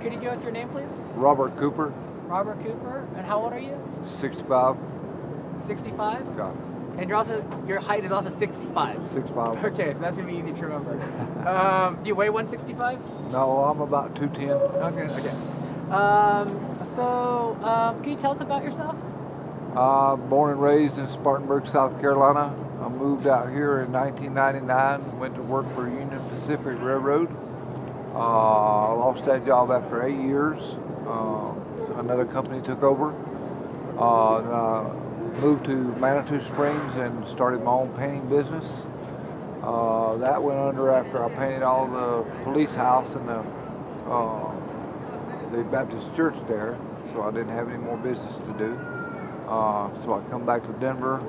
Could you give us your name, please? Robert Cooper, Robert Cooper. And how old are you? 65. 65? Yeah, And your height is also 65. 65. Okay, that's gonna be easy to remember. Do you weigh 165? No, I'm about 210. Okay. Can you tell us about yourself? Born and raised in Spartanburg, South Carolina. I moved out here in 1999, went to work for Union Pacific Railroad. Lost that job after 8 years. Another company took over. Then I moved to Manitou Springs and started my own painting business. That went under after I painted all the police house and the Baptist church there, so I didn't have any more business to do. So I come back to Denver.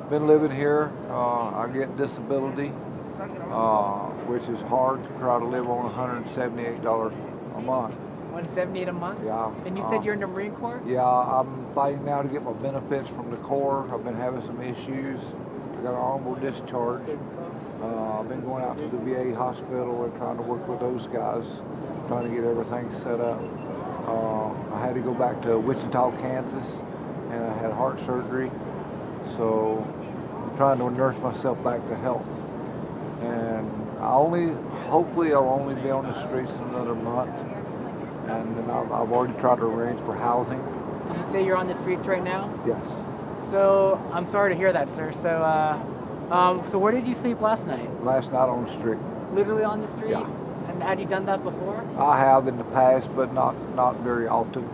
Been living here. I get disability, which is hard to try to live on $178 a month. $178 a month? Yeah. And you said you're in the Marine Corps? Yeah, I'm fighting now to get my benefits from the Corps. I've been having some issues. I got an honorable discharge. I've been going out to the VA hospital and trying to work with those guys, trying to get everything set up. I had to go back to Wichita, Kansas, and I had heart surgery. So I'm trying to nurse myself back to health. And hopefully I'll only be on the streets in another month. And then I've already tried to arrange for housing. You say you're on the streets right now? Yes. So I'm sorry to hear that, sir. So where did you sleep last night? Last night on the street. Literally on the street? Yeah. And had you done that before? I have in the past, but not very often.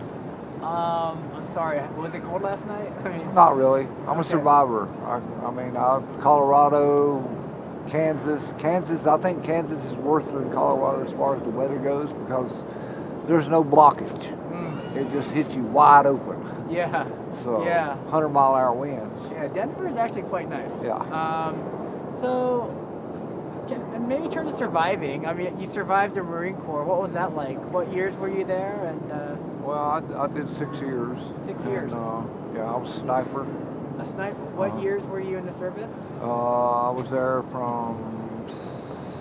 I'm sorry. Was it cold last night? I mean, Not really. I'm a Okay. survivor. Colorado, Kansas. I think Kansas is worse than Colorado as far as the weather goes because there's no blockage. It just hits you wide open. yeah. So Yeah. 100-mile-an-hour winds. Yeah, Denver is actually quite nice. Yeah. And maybe turn to surviving. I mean, you survived the Marine Corps. What was that like? What years were you there? And Well, I did 6 years. 6 And, years. yeah, I was a sniper. a sniper. What years were you in the service? I was there from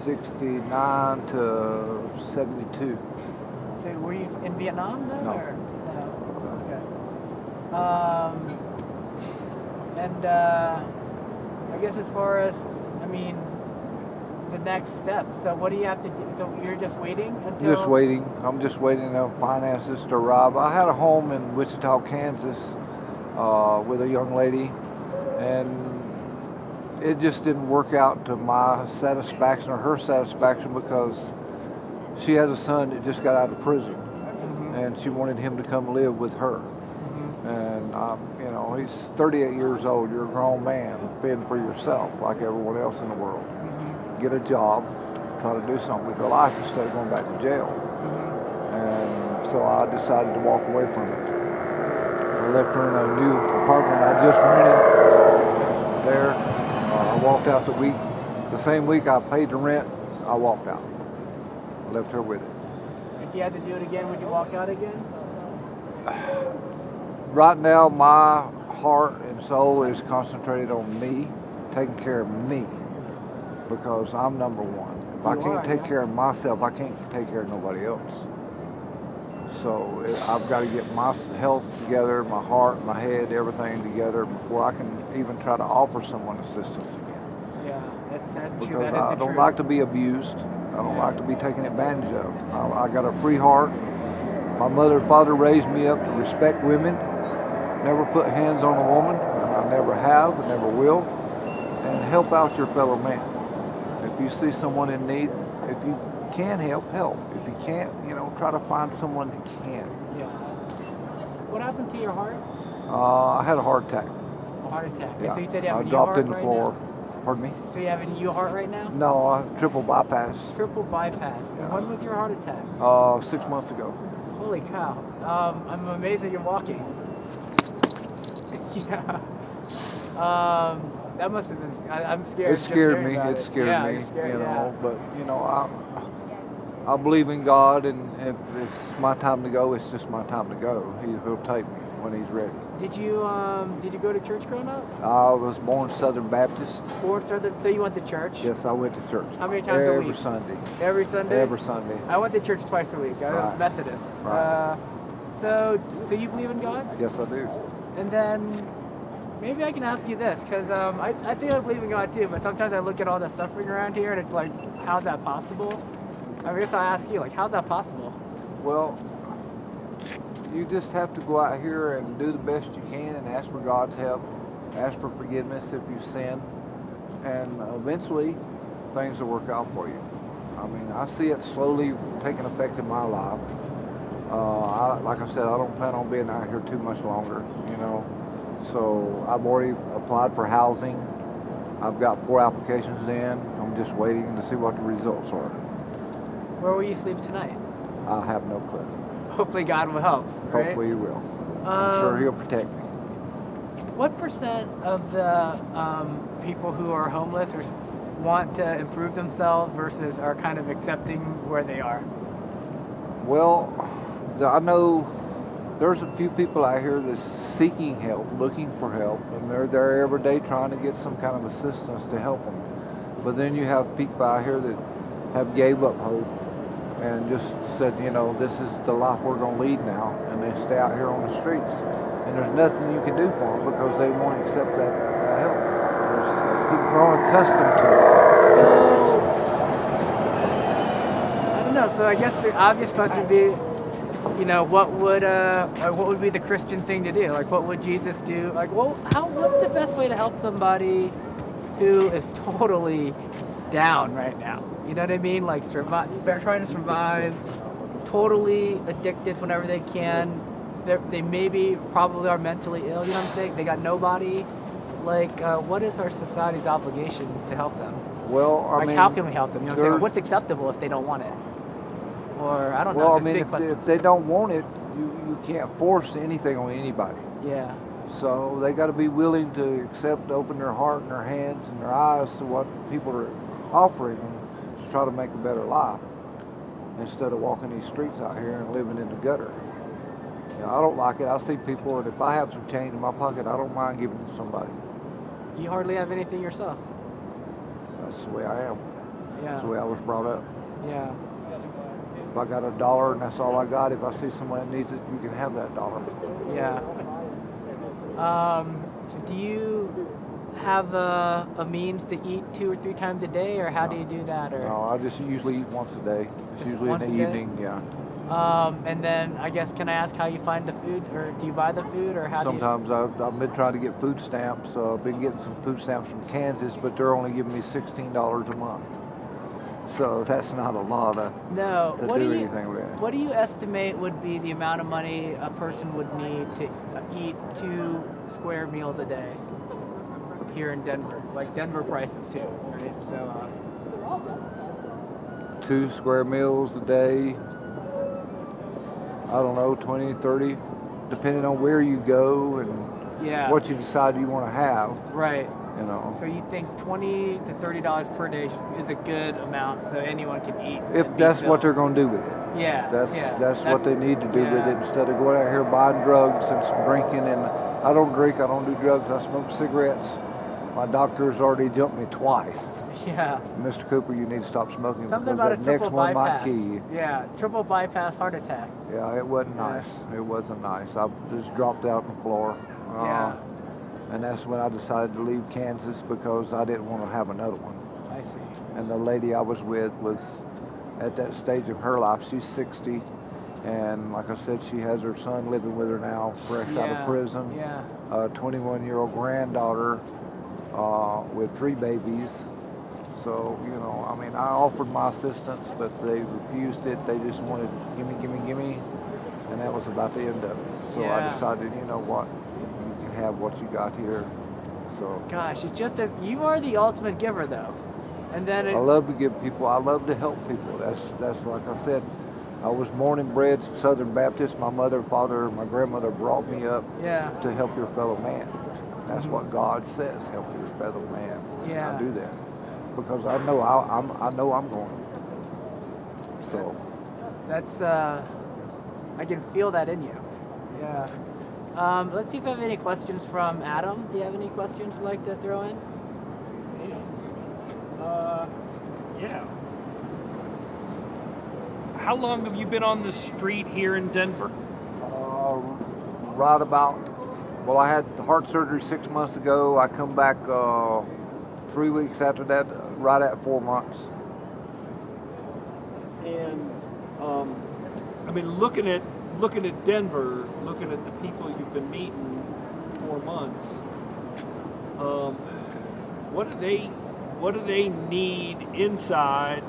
69 to 72. So were you in Vietnam then? No. Or? No. Okay. I guess as far as, the next steps. So what do you have to do? So you're just waiting until? Just waiting. I'm just waiting on finances to arrive. I had a home in Wichita, Kansas, with a young lady, and it just didn't work out to my satisfaction or her satisfaction because she has a son that just got out of prison, and she wanted him to come live with her. And he's 38 years old. You're a grown man, fend for yourself like everyone else in the world. Get a job, try to do something with your life instead of going back to jail. And so I decided to walk away from it. I left her in a new apartment I just rented there. I walked out the same week I paid the rent, I walked out. I left her with it. If you had to do it again, would you walk out again? Right now, my heart and soul is concentrated on me, taking care of me, because I'm number one. If I can't take care of myself, I can't take care of nobody else. So I've got to get my health together, my heart, my head, everything together before I can even try to offer someone assistance again. Yeah, that's true. Because That is I the don't truth. like to be abused. I don't like to be taken advantage of. I got a free heart. My mother and father raised me up to respect women, never put hands on a woman, and I never have and never will, and help out your fellow man. If you see someone in need, if you can help, help. If you can't, try to find someone that can. Yeah. What happened to your heart? I had a heart attack. A heart attack. Yeah. And so you said you have I a new dropped heart in the right floor. now? Pardon me? So you have a new heart right now? No, triple bypass. Triple bypass. And Yeah. when was your heart attack? 6 months ago. Holy cow. I'm amazed that you're walking. Yeah. That must have been, I'm scared. It just scared hearing me. about It it. scared Yeah, me. you're scared, yeah. But I believe in God, and if it's my time to go, it's just my time to go. He'll take me when he's ready. Did you go to church growing up? I was born Southern Baptist. Born Southern, so you went to church? Yes, I went to church. How many times a every week? Sunday. Every Sunday? Every Sunday. I went to church twice a week. I'm Right. Methodist. Right. So you believe in God? Yes, I do. And then maybe I can ask you this, because I think I believe in God too, but sometimes I look at all the suffering around here and it's like, how's that possible? I guess I'll ask you, like, how's that possible? Well, you just have to go out here and do the best you can and ask for God's help. Ask for forgiveness if you've sinned. And eventually, things will work out for you. I mean, I see it slowly taking effect in my life. Like I said, I don't plan on being out here too much longer, you know. So I've already applied for housing. I've got 4 applications in. I'm just waiting to see what the results are. Where will you sleep tonight? I have no clue. Hopefully God will help, right? Hopefully he will. I'm sure he'll protect me. What percent of the people who are homeless or want to improve themselves versus are kind of accepting where they are? Well, I know there's a few people out here that's seeking help, looking for help, and they're there every day trying to get some kind of assistance to help them. But then you have people out here that have gave up hope and just said, you know, this is the life we're going to lead now, and they stay out here on the streets. And there's nothing you can do for them because they won't accept that help. People are accustomed to it. So, I don't know. So I guess the obvious question would be, you know, what would be the Christian thing to do? Like, what would Jesus do? Like, what's the best way to help somebody who is totally down right now? You know what I mean? Like, they're trying to survive, totally addicted whenever they can. They probably are mentally ill, you know what I'm saying? They got nobody. Like, what is our society's obligation to help them? Well, I like, mean, how can we help them? You know what I'm saying? What's acceptable if they don't want it? Or, I don't know. Well, I mean, if they don't want it, you can't force anything on anybody. Yeah. So they got to be willing to accept, open their heart and their hands and their eyes to what people are offering them to try to make a better life instead of walking these streets out here and living in the gutter. You know, I don't like it. I see people, and if I have some change in my pocket, I don't mind giving it to somebody. You hardly have anything yourself. That's the way I am. Yeah. That's the way I was brought up. Yeah. If I got $1 and that's all I got, if I see somebody that needs it, you can have that $1. Yeah. Do you have a means to eat 2 or 3 times a day, or how do you do that? Or No, I just usually eat once a day. It's Just usually in once the a day? evening, yeah. And then I guess, can I ask how you find the food, or do you buy the food, or how Sometimes I've been trying to get food stamps. I've been getting some food stamps from Kansas, but they're only giving me $16 a month. So that's not a lot to do anything with. What do you estimate would be the amount of money a person would need to eat 2 square meals a day here in Denver? Like Denver prices too, right? So 2 square meals a day, I don't know, 20, 30, depending on where you go and yeah, what you decide you want to have, right. you know. So you think $20 to $30 per day is a good amount, so anyone can eat. If and be that's what filled. they're going to do with it. Yeah. That's what they need to do with yeah. it instead of going out here buying drugs and some drinking. And I don't drink, I don't do drugs, I smoke cigarettes. My doctor's already jumped me twice. Yeah. Mr. Cooper, you need to stop smoking Something because about a that next triple one bypass. might kill you. Yeah, triple bypass heart attack. Yeah, it wasn't Yeah. nice. It wasn't nice. I just dropped out on the floor. Yeah. And that's when I decided to leave Kansas because I didn't want to have another one. I see. And the lady I was with was at that stage of her life. She's 60. And like I said, she has her son living with her now, fresh out of prison. Yeah. A 21-year-old granddaughter with 3 babies. So, you know, I mean, I offered my assistance, but they refused it. They just wanted, gimme. And that was about the end of it. So I decided, you know what, you can have what you got here. So Gosh, it's just you are the ultimate giver, though. And then I love to give people, I love to help people. That's like I said, I was born and bred Southern Baptist. My mother, father, my grandmother brought me up to help your fellow man. That's what God says, help your fellow man. Yeah. I do that because I know I'm going. So that's I can feel that in you. Yeah. Let's see if I have any questions from Adam. Do you have any questions you'd like to throw in? Yeah. How long have you been on the street here in Denver? Right about, well, I had heart surgery 6 months ago. I come back 3 weeks after that, right at 4 months. And I mean, looking at Denver, looking at the people you've been meeting 4 months, what do they need inside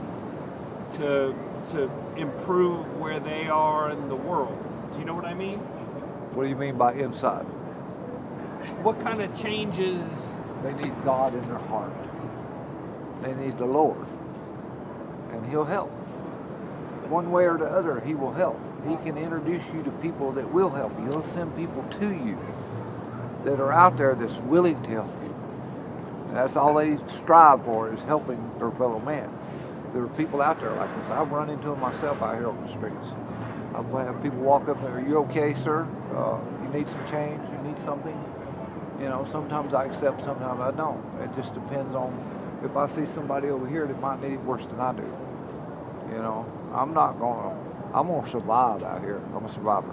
to improve where they are in the world? Do you know what I mean? What do you mean by inside? What kind of changes? They need God in their heart. They need the Lord. And He'll help. One way or the other, He will help. He can introduce you to people that will help you. He'll send people to you that are out there that's willing to help you. And that's all they strive for, is helping their fellow man. There are people out there like this. I've run into them myself out here on the streets. I've had people walk up and, "Are you okay, sir? You need some change? You need something?" You know, sometimes I accept, sometimes I don't. It just depends on if I see somebody over here that might need it worse than I do. You know, I'm gonna survive out here. I'm a survivor.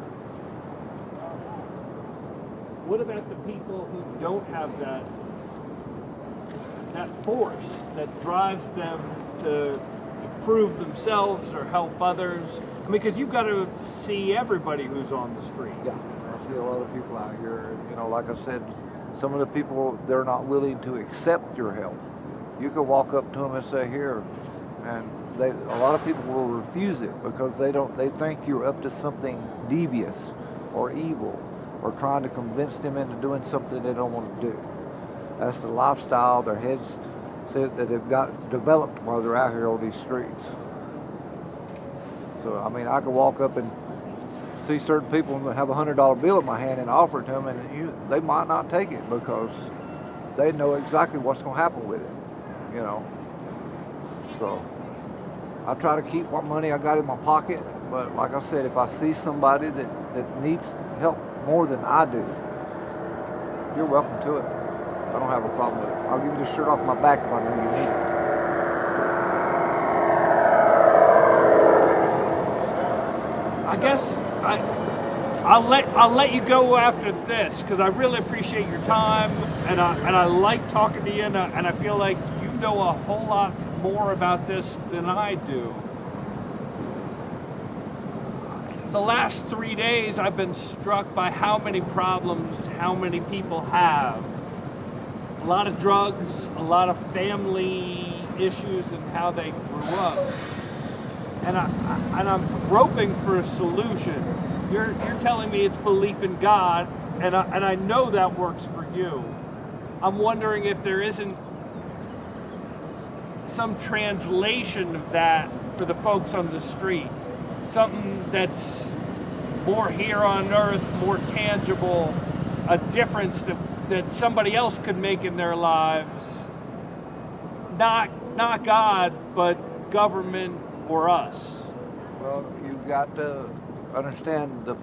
What about the people who don't have that force that drives them to improve themselves or help others? I mean, because you've got to see everybody who's on the street. Yeah, I see a lot of people out here. You know, like I said, some of the people, they're not willing to accept your help. You could walk up to them and say, "Here," and a lot of people will refuse it because they think you're up to something devious or evil, or trying to convince them into doing something they don't want to do. That's the lifestyle their heads said that they've got developed while they're out here on these streets. So, I mean, I could walk up and see certain people and have $100 bill in my hand and offer it to them, and they might not take it because they know exactly what's going to happen with it, you know. So I try to keep what money I got in my pocket, but like I said, if I see somebody that needs help more than I do, you're welcome to it. I don't have a problem with it. I'll give you the shirt off my back if I know you need it. I guess I'll let you go after this because I really appreciate your time and I like talking to you and I feel like you know a whole lot more about this than I do. The last 3 days I've been struck by how many problems how many people have. A lot of drugs, a lot of family issues and how they grew up. And I'm groping for a solution. You're telling me it's belief in God, and I know that works for you. I'm wondering if there isn't some translation of that for the folks on the street. Something that's more here on earth, more tangible, a difference that somebody else could make in their lives. Not God, but government or us. Well, you've got to understand the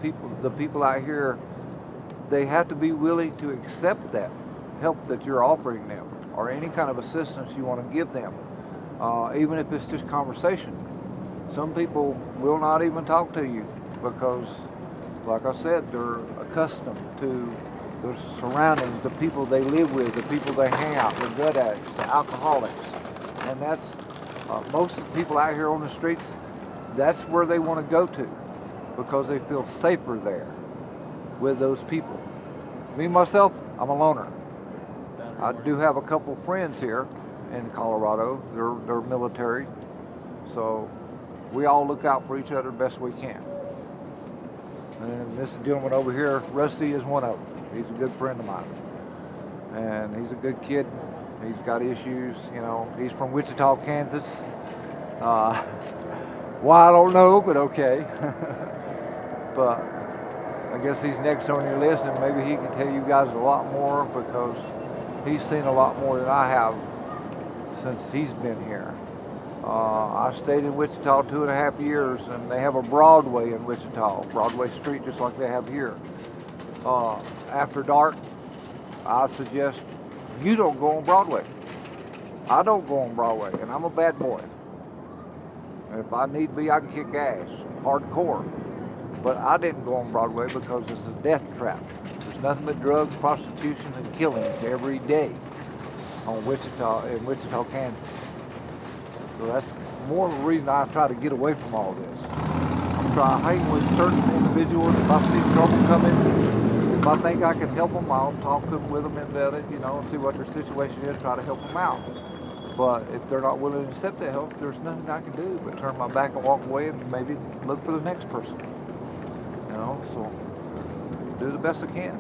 people out here, they have to be willing to accept that help that you're offering them or any kind of assistance you want to give them, even if it's just conversation. Some people will not even talk to you because, like I said, they're accustomed to the surroundings, the people they live with, the people they hang out, the drug addicts, the alcoholics. And that's, most of the people out here on the streets, that's where they want to go to because they feel safer there with those people. Me, myself, I'm a loner. I do have a couple friends here in Colorado. They're military. So we all look out for each other best we can. And this gentleman over here, Rusty, is one of them. He's a good friend of mine. And he's a good kid. He's got issues, you know. He's from Wichita, Kansas. Why, I don't know, but okay. But I guess he's next on your list, and maybe he can tell you guys a lot more because he's seen a lot more than I have since he's been here. I stayed in Wichita 2.5 years, and they have a Broadway in Wichita, Broadway Street, just like they have here. After dark, I suggest you don't go on Broadway. I don't go on Broadway, and I'm a bad boy. And if I need be, I can kick ass, hardcore. But I didn't go on Broadway because it's a death trap. There's nothing but drugs, prostitution, and killings every day in Wichita, Kansas. So that's more of a reason I try to get away from all this. I try to hang with certain individuals. If I see trouble coming, if I think I can help them, I'll talk to them with them and vet it, see what their situation is, try to help them out. But if they're not willing to accept that help, there's nothing I can do but turn my back and walk away and maybe look for the next person. So do the best I can.